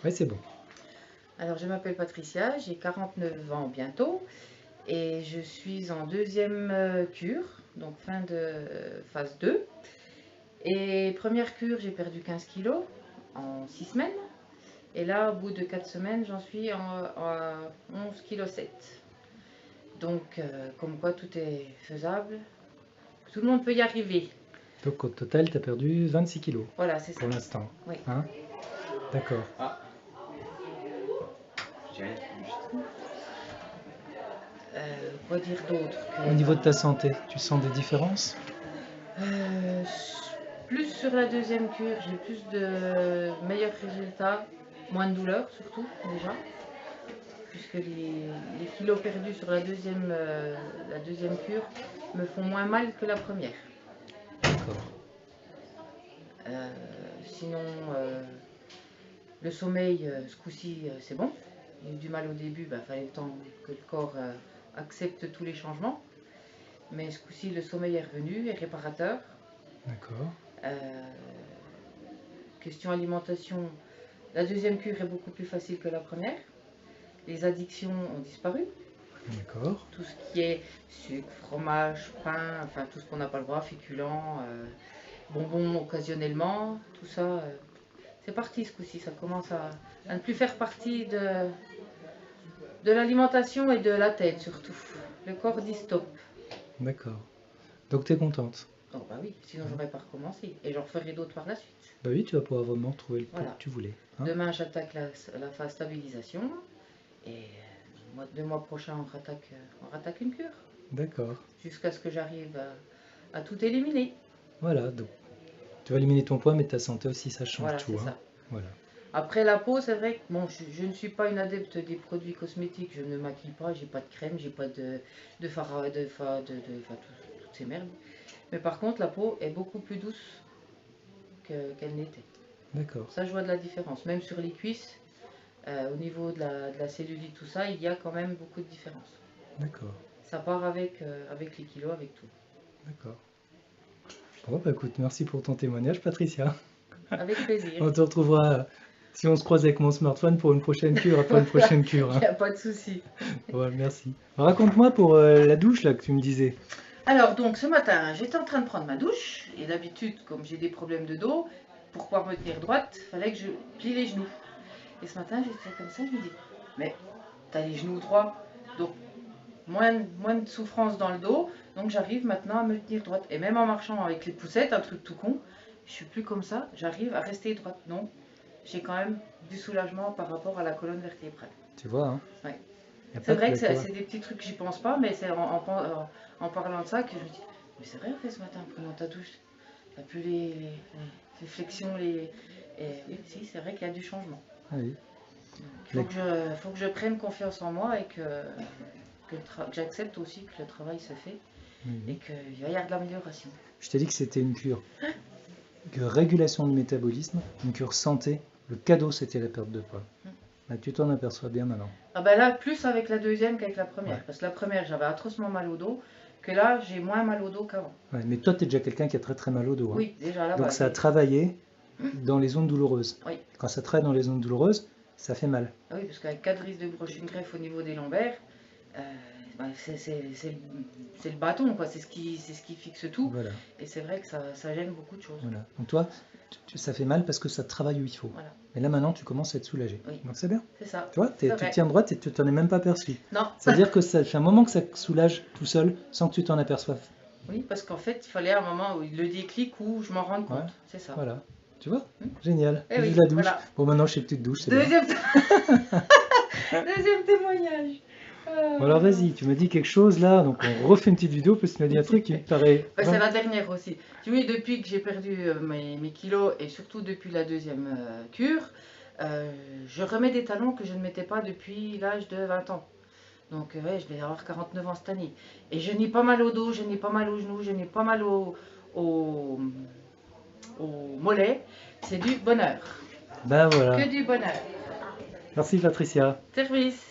Oui, c'est bon. Alors, je m'appelle Patricia, j'ai 49 ans bientôt et je suis en deuxième cure, donc fin de phase 2. Et première cure, j'ai perdu 15 kilos en 6 semaines. Et là, au bout de 4 semaines, j'en suis à 11,7 kg. Donc, comme quoi tout est faisable, tout le monde peut y arriver. Donc au total, tu as perdu 26 kilos Voilà, c'est ça. pour l'instant. Oui. Hein? D'accord. Ah, j'ai rien juste. Quoi dire d'autre Au niveau de ta santé, tu sens des différences? Euh, Plus sur la deuxième cure, j'ai plus de meilleurs résultats, moins de douleur surtout déjà, puisque les kilos perdus sur la deuxième cure me font moins mal que la première. D'accord. Euh, Sinon, le sommeil, ce coup-ci, c'est bon. J'ai eu du mal au début, il fallait le temps que le corps accepte tous les changements. Mais ce coup-ci, le sommeil est revenu, est réparateur. D'accord. Euh, Question alimentation, la deuxième cure est beaucoup plus facile que la première. Les addictions ont disparu. D'accord. Tout ce qui est sucre, fromage, pain, enfin tout ce qu'on n'a pas le droit, féculents, bonbons occasionnellement, tout ça, c'est parti ce coup-ci. Ça commence à ne plus faire partie de l'alimentation et de la tête surtout. Le corps dit stop. D'accord. Donc tu es contente? Oh bah oui, sinon j'aurais pas recommencé. Et j'en referai d'autres par la suite. Bah oui, tu vas pouvoir vraiment trouver le poids Voilà. que tu voulais. Hein? Demain j'attaque la phase stabilisation. Et 2 mois prochains on rattaque une cure. D'accord. Jusqu'à ce que j'arrive à tout éliminer. Voilà, donc tu vas éliminer ton poids, mais ta santé aussi, ça change Voilà, tout. c'est Hein? ça. Voilà. Après la peau, c'est vrai que bon, je ne suis pas une adepte des produits cosmétiques, je ne maquille pas, j'ai pas de crème, j'ai pas de fard, enfin, toutes ces merdes. Mais par contre, la peau est beaucoup plus douce qu'elle n'était. D'accord. Ça, je vois de la différence. Même sur les cuisses, au niveau de la cellulite, tout ça, il y a quand même beaucoup de différence. D'accord. Ça part avec les kilos, avec tout. D'accord. Bon, bah écoute, merci pour ton témoignage, Patricia. Avec plaisir. On te retrouvera si on se croise avec mon smartphone pour une prochaine cure, après une prochaine cure. Il Hein. n'y a pas de souci. Ouais, merci. Raconte-moi pour la douche là que tu me disais. Alors donc ce matin, j'étais en train de prendre ma douche et d'habitude, comme j'ai des problèmes de dos, pour pouvoir me tenir droite, il fallait que je plie les genoux. Et ce matin, j'étais comme ça, je me dis, mais t'as les genoux droits, donc moins de souffrance dans le dos, donc j'arrive maintenant à me tenir droite. Et même en marchant avec les poussettes, un truc tout con, je suis plus comme ça, j'arrive à rester droite. Donc j'ai quand même du soulagement par rapport à la colonne vertébrale. Tu vois, hein? Ouais. Y a C'est pas vrai que que toi. c'est des petits trucs que j'y pense pas, mais c'est en parlant de ça que je me dis, mais c'est vrai en fait ce matin, en prenant ta douche, t'as plus les flexions, et oui, si, c'est vrai qu'il y a du changement. Ah oui. Donc faut que je prenne confiance en moi et que j'accepte aussi que le travail se fait et Oui. qu'il va y avoir de l'amélioration. Je t'ai dit que c'était une cure de régulation du métabolisme, une cure santé. Le cadeau, c'était la perte de poids. Là, tu t'en aperçois bien maintenant. Ah ben là, plus avec la deuxième qu'avec la première. Ouais. Parce que la première, j'avais atrocement mal au dos, que là, j'ai moins mal au dos qu'avant. Ouais, mais toi, tu es déjà quelqu'un qui a très très mal au dos. Hein. Oui, déjà là, Donc ça a travaillé dans les zones douloureuses. Oui. Quand ça travaille dans les zones douloureuses, ça fait mal. Ah oui, parce qu'avec 4 vis de broche, une greffe au niveau des lombaires, c'est le bâton, quoi. C'est ce qui fixe tout. Voilà. Et c'est vrai que ça gêne beaucoup de choses. Voilà. Donc toi, ça fait mal parce que ça travaille où il faut. Voilà. Mais là maintenant, tu commences à être soulagé. Oui. Donc c'est bien. C'est ça. Tu vois, tu tiens droite et tu t'en es même pas aperçu. Non. C'est-à-dire que ça fait un moment que ça soulage tout seul sans que tu t'en aperçoives. Oui, parce qu'en fait, il fallait un moment où le déclic où je m'en rende compte. Ouais. C'est ça. Voilà. Tu vois, génial. Eh oui, la douche. voilà. Bon, maintenant, je sais que tu te douches. C'est bien. Deuxième témoignage. Bon, alors vas-y, tu m'as dit quelque chose là, donc on refait une petite vidéo parce que tu m'as dit un truc qui me paraît. C'est la dernière aussi. Oui, depuis que j'ai perdu mes kilos et surtout depuis la deuxième cure, je remets des talons que je ne mettais pas depuis l'âge de 20 ans. Donc ouais, je vais avoir 49 ans cette année. Et je n'ai pas mal au dos, je n'ai pas mal aux genoux, je n'ai pas mal au mollet. C'est du bonheur. Ben voilà. Que du bonheur. Merci Patricia. Service.